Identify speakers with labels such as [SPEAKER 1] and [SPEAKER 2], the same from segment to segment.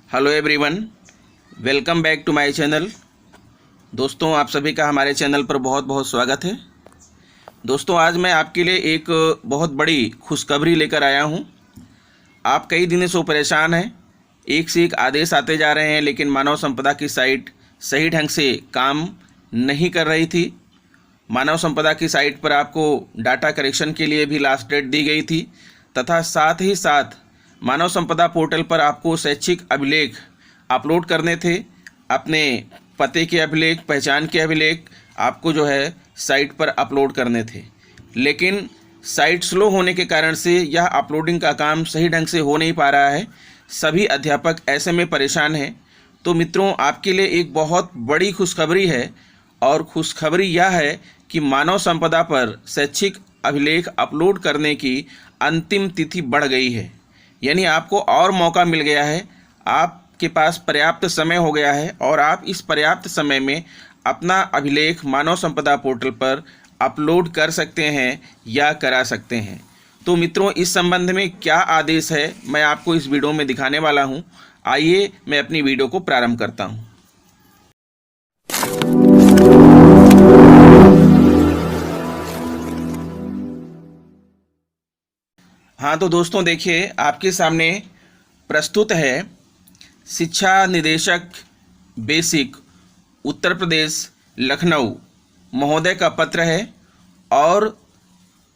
[SPEAKER 1] Hello everyone, welcome back to my channel. दोस्तों, आप सभी का हमारे चैनल पर बहुत बहुत स्वागत है। दोस्तों, आज मैं आपके लिए एक बहुत बड़ी खुशखबरी लेकर आया हूं। आप कई दिनों से परेशान हैं, एक से एक आदेश आते जा रहे हैं, लेकिन मानव संपदा की साइट सही ढंग से काम नहीं कर रही थी। मानव संपदा की साइट पर आपको डाटा करेक्शन के लिए भी लास्ट डेट दी गई थी, तथा साथ ही साथ मानव संपदा पोर्टल पर आपको शैक्षिक अभिलेख अपलोड करने थे। अपने पते के अभिलेख, पहचान के अभिलेख आपको साइट पर अपलोड करने थे, लेकिन साइट स्लो होने के कारण से यह अपलोडिंग का काम सही ढंग से हो नहीं पा रहा है। सभी अध्यापक ऐसे में परेशान हैं। तो मित्रों, आपके लिए एक बहुत बड़ी खुशखबरी है, और खुशखबरी यह है कि मानव संपदा पर शैक्षिक अभिलेख अपलोड करने की अंतिम तिथि बढ़ गई है। यानी आपको और मौका मिल गया है, आपके पास पर्याप्त समय हो गया है, और आप इस पर्याप्त समय में अपना अभिलेख मानव संपदा पोर्टल पर अपलोड कर सकते हैं या करा सकते हैं। तो मित्रों, इस संबंध में क्या आदेश है, मैं आपको इस वीडियो में दिखाने वाला हूं। आइए मैं अपनी वीडियो को प्रारंभ करता हूं। हाँ, तो दोस्तों देखिए, आपके सामने प्रस्तुत है शिक्षा निदेशक बेसिक उत्तर प्रदेश लखनऊ महोदय का पत्र है, और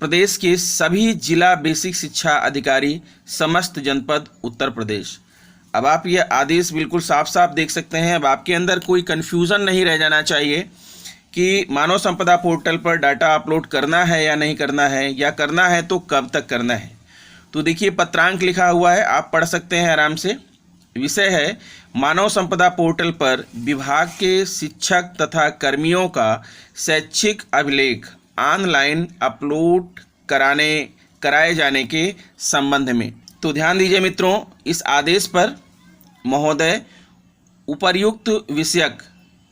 [SPEAKER 1] प्रदेश के सभी जिला बेसिक शिक्षा अधिकारी समस्त जनपद उत्तर प्रदेश। अब आप ये आदेश बिल्कुल साफ साफ देख सकते हैं। अब आपके अंदर कोई कन्फ्यूज़न नहीं रह जाना चाहिए कि मानव संपदा पोर्टल पर डाटा अपलोड करना है या नहीं करना है, या करना है तो कब तक करना है। तो देखिए, पत्रांक लिखा हुआ है, आप पढ़ सकते हैं आराम से। विषय है मानव संपदा पोर्टल पर विभाग के शिक्षक तथा कर्मियों का शैक्षिक अभिलेख ऑनलाइन अपलोड कराए जाने के संबंध में। तो ध्यान दीजिए मित्रों, इस आदेश पर महोदय उपर्युक्त विषयक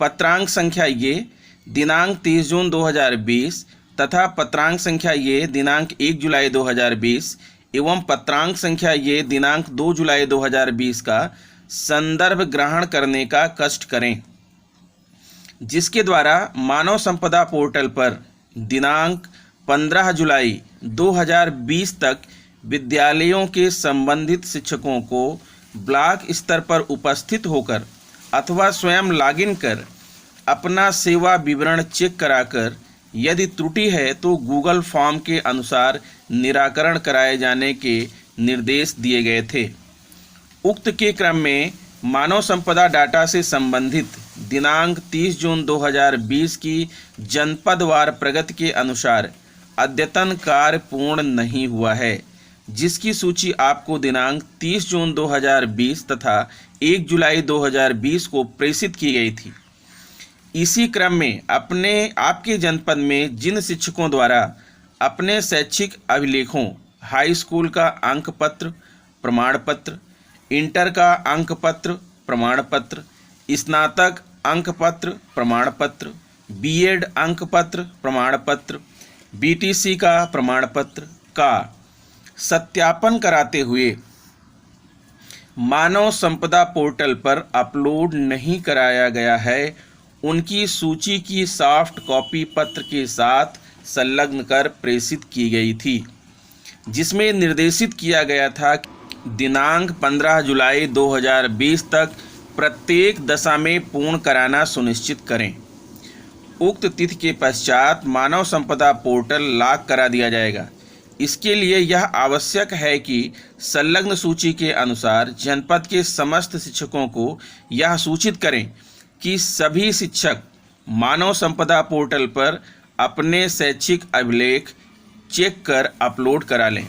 [SPEAKER 1] पत्रांक संख्या ये दिनांक 30 जून 2020 तथा पत्रांक संख्या ये दिनांक 1 जुलाई 2020 एवं पत्रांक संख्या ये दिनांक 2 जुलाई 2020 का संदर्भ ग्रहण करने का कष्ट करें, जिसके द्वारा मानव संपदा पोर्टल पर दिनांक 15 जुलाई 2020 तक विद्यालयों के संबंधित शिक्षकों को ब्लॉक स्तर पर उपस्थित होकर अथवा स्वयं लॉगिन कर अपना सेवा विवरण चेक कराकर यदि त्रुटि है तो गूगल फॉर्म के अनुसार निराकरण कराए जाने के निर्देश दिए गए थे। उक्त के क्रम में मानव संपदा डाटा से संबंधित दिनांक 30 जून 2020 की जनपदवार प्रगति के अनुसार अद्यतन कार्य पूर्ण नहीं हुआ है, जिसकी सूची आपको दिनांक 30 जून 2020 तथा 1 जुलाई 2020 को प्रेषित की गई थी। इसी क्रम में आपके जनपद में जिन शिक्षकों द्वारा अपने शैक्षिक अभिलेखों हाई स्कूल का अंक पत्र प्रमाण पत्र, इंटर का अंक पत्र प्रमाण पत्र, स्नातक अंक पत्र प्रमाण पत्र, बीएड अंक पत्र प्रमाण पत्र, बीटीसी का प्रमाण पत्र का सत्यापन कराते हुए मानव संपदा पोर्टल पर अपलोड नहीं कराया गया है, उनकी सूची की सॉफ्ट कॉपी पत्र के साथ संलग्न कर प्रेषित की गई थी, जिसमें निर्देशित किया गया था कि दिनांक 15 जुलाई 2020 तक प्रत्येक दशा में पूर्ण कराना सुनिश्चित करें। उक्त तिथि के पश्चात मानव संपदा पोर्टल लॉक करा दिया जाएगा। इसके लिए यह आवश्यक है कि संलग्न सूची के अनुसार जनपद के समस्त शिक्षकों को यह सूचित करें कि सभी शिक्षक मानव संपदा पोर्टल पर अपने शैक्षिक अभिलेख चेक कर अपलोड करा लें।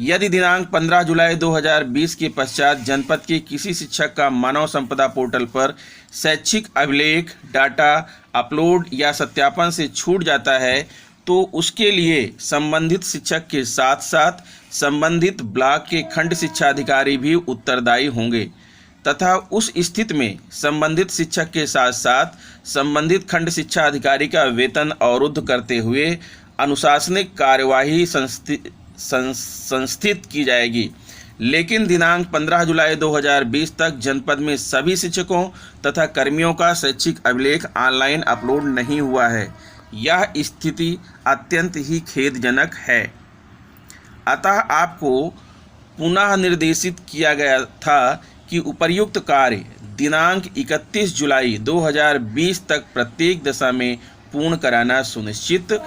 [SPEAKER 1] यदि दिनांक 15 जुलाई 2020 के पश्चात जनपद के किसी शिक्षक का मानव संपदा पोर्टल पर शैक्षिक अभिलेख डाटा अपलोड या सत्यापन से छूट जाता है, तो उसके लिए संबंधित शिक्षक के साथ साथ संबंधित ब्लॉक के खंड शिक्षा अधिकारी भी उत्तरदायी होंगे, तथा उस स्थिति में संबंधित शिक्षक के साथ साथ संबंधित खंड शिक्षा अधिकारी का वेतन अवरुद्ध करते हुए अनुशासनिक कार्यवाही संस्थित की जाएगी। लेकिन दिनांक 15 जुलाई 2020 तक जनपद में सभी शिक्षकों तथा कर्मियों का शैक्षिक अभिलेख ऑनलाइन अपलोड नहीं हुआ है। यह स्थिति अत्यंत ही खेदजनक है। अतः आपको पुनः निर्देशित किया गया था कि उपर्युक्त कार्य दिनांक 31 जुलाई 2020 तक प्रत्येक दशा में पूर्ण कराना सुनिश्चित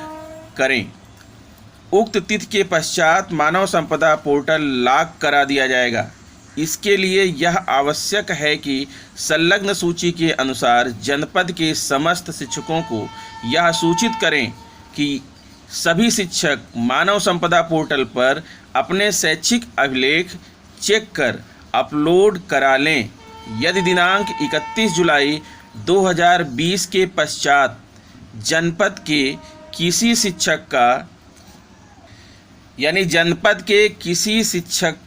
[SPEAKER 1] करें। उक्त तिथि के पश्चात मानव संपदा पोर्टल लॉक करा दिया जाएगा। इसके लिए यह आवश्यक है कि संलग्न सूची के अनुसार जनपद के समस्त शिक्षकों को यह सूचित करें कि सभी शिक्षक मानव संपदा पोर्टल पर अपने शैक्षिक अभिलेख चेक कर अपलोड करा लें। यदि दिनांक 31 जुलाई 2020 के पश्चात जनपद के किसी शिक्षक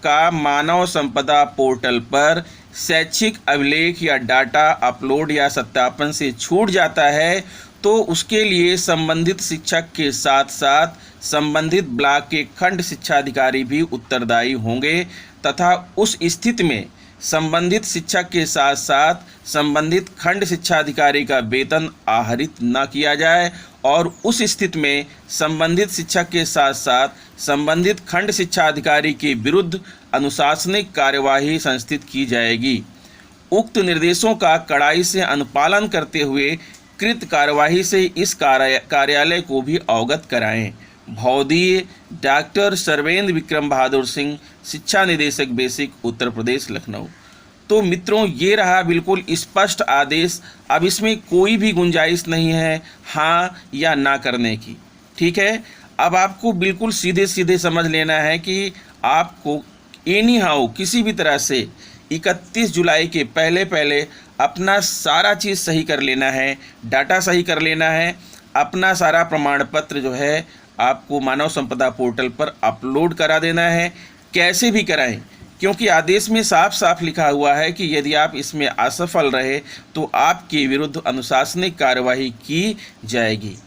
[SPEAKER 1] का मानव संपदा पोर्टल पर शैक्षिक अभिलेख या डाटा अपलोड या सत्यापन से छूट जाता है तो उसके लिए संबंधित शिक्षक के साथ साथ संबंधित ब्लॉक के खंड शिक्षाधिकारी भी उत्तरदायी होंगे तथा उस स्थिति में संबंधित शिक्षक के साथ साथ संबंधित खंड शिक्षाधिकारी का वेतन आहरित न किया जाए और उस स्थिति में संबंधित शिक्षक के साथ साथ संबंधित खंड शिक्षाधिकारी के विरुद्ध अनुशासनिक कार्यवाही संस्थित की जाएगी। उक्त निर्देशों का कड़ाई से अनुपालन करते हुए कृत कार्यवाही से इस कार्यालय को भी अवगत कराएं। भौदीय डॉक्टर सर्वेंद्र विक्रम बहादुर सिंह, शिक्षा निदेशक बेसिक, उत्तर प्रदेश, लखनऊ। तो मित्रों, ये रहा बिल्कुल स्पष्ट आदेश। अब इसमें कोई भी गुंजाइश नहीं है हाँ या ना करने की। ठीक है, अब आपको बिल्कुल सीधे सीधे समझ लेना है कि आपको एनी हाउ किसी भी तरह से 31 जुलाई के पहले अपना सारा चीज़ सही कर लेना है, डाटा सही कर लेना है, अपना सारा प्रमाण पत्र जो है आपको मानव संपदा पोर्टल पर अपलोड करा देना है। कैसे भी कराएं, क्योंकि आदेश में साफ साफ लिखा हुआ है कि यदि आप इसमें असफल रहे तो आपके विरुद्ध अनुशासनिक कार्यवाही की जाएगी।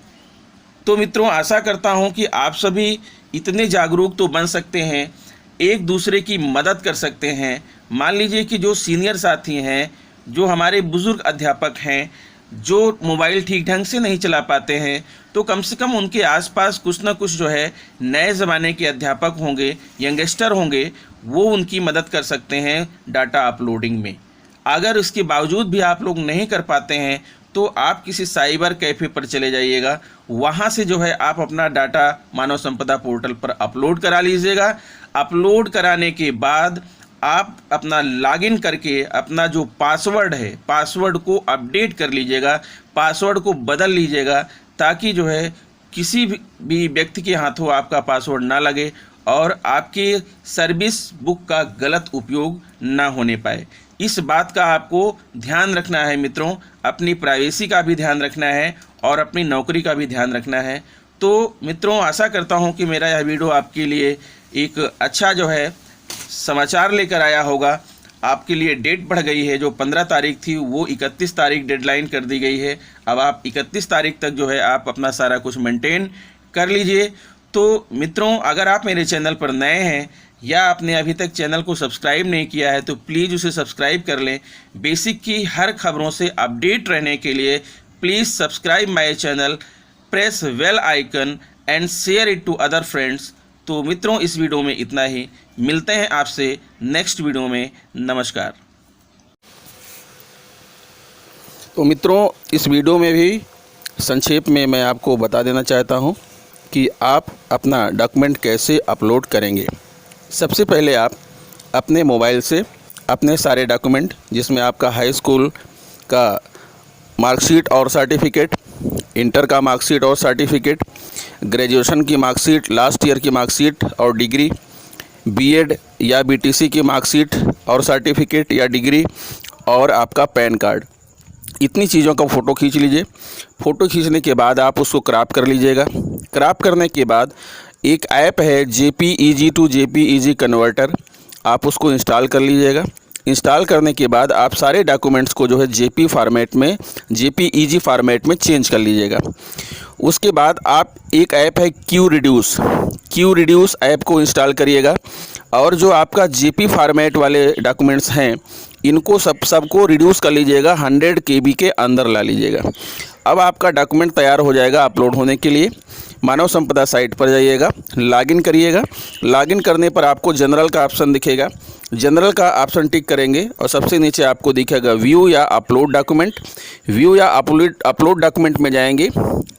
[SPEAKER 1] तो मित्रों, आशा करता हूं कि आप सभी इतने जागरूक तो बन सकते हैं, एक दूसरे की मदद कर सकते हैं। मान लीजिए कि जो सीनियर साथी हैं, जो हमारे बुज़ुर्ग अध्यापक हैं, जो मोबाइल ठीक ढंग से नहीं चला पाते हैं, तो कम से कम उनके आसपास कुछ ना कुछ जो है नए ज़माने के अध्यापक होंगे, यंगस्टर होंगे, वो उनकी मदद कर सकते हैं डाटा अपलोडिंग में। अगर इसके बावजूद भी आप लोग नहीं कर पाते हैं तो आप किसी साइबर कैफ़े पर चले जाइएगा, वहाँ से जो है आप अपना डाटा मानव संपदा पोर्टल पर अपलोड करा लीजिएगा। अपलोड कराने के बाद आप अपना लॉगिन करके अपना जो पासवर्ड है, पासवर्ड को अपडेट कर लीजिएगा, पासवर्ड को बदल लीजिएगा, ताकि जो है किसी भी व्यक्ति के हाथों आपका पासवर्ड ना लगे और आपके सर्विस बुक का गलत उपयोग ना होने पाए। इस बात का आपको ध्यान रखना है मित्रों, अपनी प्राइवेसी का भी ध्यान रखना है और अपनी नौकरी का भी ध्यान रखना है। तो मित्रों, आशा करता हूं कि मेरा यह वीडियो आपके लिए एक अच्छा जो है समाचार लेकर आया होगा। आपके लिए डेट बढ़ गई है, जो 15 तारीख थी वो 31 तारीख डेडलाइन कर दी गई है। अब आप 31 तारीख तक जो है आप अपना सारा कुछ मेंटेन कर लीजिए। तो मित्रों, अगर आप मेरे चैनल पर नए हैं या आपने अभी तक चैनल को सब्सक्राइब नहीं किया है तो प्लीज़ उसे सब्सक्राइब कर लें। बेसिक की हर खबरों से अपडेट रहने के लिए please subscribe my channel, press bell icon and share it to other friends. तो मित्रों, इस वीडियो में इतना ही। मिलते हैं आपसे नेक्स्ट वीडियो में। नमस्कार।
[SPEAKER 2] तो मित्रों, इस वीडियो में भी संक्षेप में मैं आपको बता देना चाहता हूं कि आप अपना डॉक्यूमेंट कैसे अपलोड करेंगे। सबसे पहले आप अपने मोबाइल से अपने सारे डॉक्यूमेंट, जिसमें आपका हाई स्कूल का मार्कशीट और सर्टिफिकेट, इंटर का मार्कशीट और सर्टिफिकेट, ग्रेजुएशन की मार्कशीट, लास्ट ईयर की मार्कशीट और डिग्री, बीएड या बीटीसी की मार्कशीट और सर्टिफिकेट या डिग्री और आपका पैन कार्ड, इतनी चीज़ों का फ़ोटो खींच लीजिए। फ़ोटो खींचने के बाद आप उसको क्रॉप कर लीजिएगा। क्रॉप करने के बाद एक ऐप है JPEG टू JPEG कन्वर्टर, आप उसको इंस्टॉल कर लीजिएगा। इंस्टॉल करने के बाद आप सारे डॉक्यूमेंट्स को जो है जेपी फॉर्मेट में, जेपीईजी फॉर्मेट में चेंज कर लीजिएगा। उसके बाद आप एक ऐप है क्यू रिड्यूस ऐप को इंस्टॉल करिएगा और जो आपका जेपी फॉर्मेट वाले डॉक्यूमेंट्स हैं इनको सबको रिड्यूस कर लीजिएगा, 100 KB के अंदर ला लीजिएगा। अब आपका डॉक्यूमेंट तैयार हो जाएगा अपलोड होने के लिए। मानव संपदा साइट पर जाइएगा, लॉगिन करिएगा। लॉगिन करने पर आपको जनरल का ऑप्शन दिखेगा, जनरल का ऑप्शन टिक करेंगे और सबसे नीचे आपको दिखेगा व्यू या अपलोड डॉक्यूमेंट। व्यू या अपलोड डॉक्यूमेंट में जाएंगे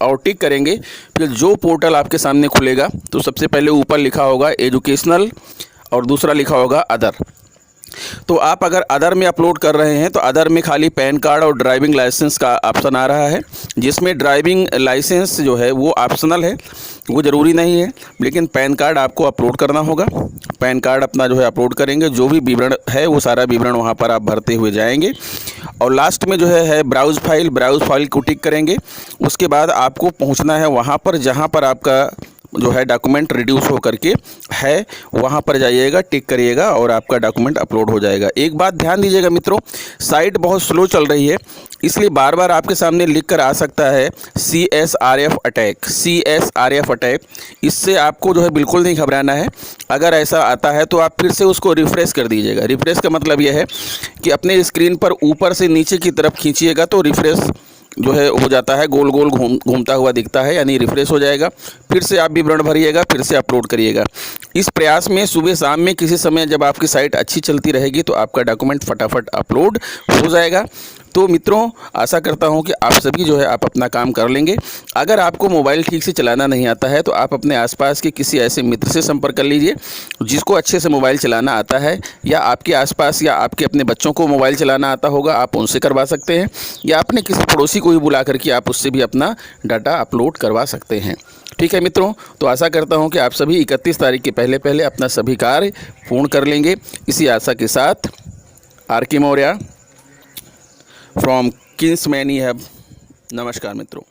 [SPEAKER 2] और टिक करेंगे। फिर जो पोर्टल आपके सामने खुलेगा तो सबसे पहले ऊपर लिखा होगा एजुकेशनल और दूसरा लिखा होगा अदर। तो आप अगर अदर में अपलोड कर रहे हैं तो अदर में खाली पैन कार्ड और ड्राइविंग लाइसेंस का ऑप्शन आ रहा है, जिसमें ड्राइविंग लाइसेंस जो है वो ऑप्शनल है, वो ज़रूरी नहीं है, लेकिन पैन कार्ड आपको अपलोड करना होगा। पैन कार्ड अपना जो है अपलोड करेंगे, जो भी विवरण है वो सारा विवरण वहाँ पर आप भरते हुए जाएंगे और लास्ट में जो है ब्राउज़ फाइल को टिक करेंगे। उसके बाद आपको पहुँचना है वहाँ पर जहाँ पर आपका जो है डॉक्यूमेंट रिड्यूस हो करके है, वहाँ पर जाइएगा, टिक करिएगा और आपका डॉक्यूमेंट अपलोड हो जाएगा। एक बात ध्यान दीजिएगा मित्रों, साइट बहुत स्लो चल रही है, इसलिए बार बार आपके सामने लिख कर आ सकता है CSRF अटैक। इससे आपको जो है बिल्कुल नहीं घबराना है। अगर ऐसा आता है तो आप फिर से उसको रिफ़्रेश कर दीजिएगा। रिफ़्रेश का मतलब यह है कि अपने स्क्रीन पर ऊपर से नीचे की तरफ खींचिएगा तो रिफ़्रेश जो है हो जाता है, गोल गोल घूमता हुआ दिखता है, यानी रिफ़्रेश हो जाएगा। फिर से आप विवरण भरिएगा, फिर से अपलोड करिएगा। इस प्रयास में सुबह शाम में किसी समय जब आपकी साइट अच्छी चलती रहेगी तो आपका डॉक्यूमेंट फटाफट अपलोड हो जाएगा। तो मित्रों, आशा करता हूं कि आप सभी जो है आप अपना काम कर लेंगे। अगर आपको मोबाइल ठीक से चलाना नहीं आता है तो आप अपने आसपास के किसी ऐसे मित्र से संपर्क कर लीजिए जिसको अच्छे से मोबाइल चलाना आता है, या आपके आसपास या आपके अपने बच्चों को मोबाइल चलाना आता होगा, आप उनसे करवा सकते हैं, या अपने किसी पड़ोसी को भी बुला करके आप उससे भी अपना डाटा अपलोड करवा सकते हैं। ठीक है मित्रों, तो आशा करता हूँ कि आप सभी 31 तारीख के पहले अपना सभी कार्य पूर्ण कर लेंगे। इसी आशा के साथ आर के Maurya from Kings many hub. नमस्कार मित्रों।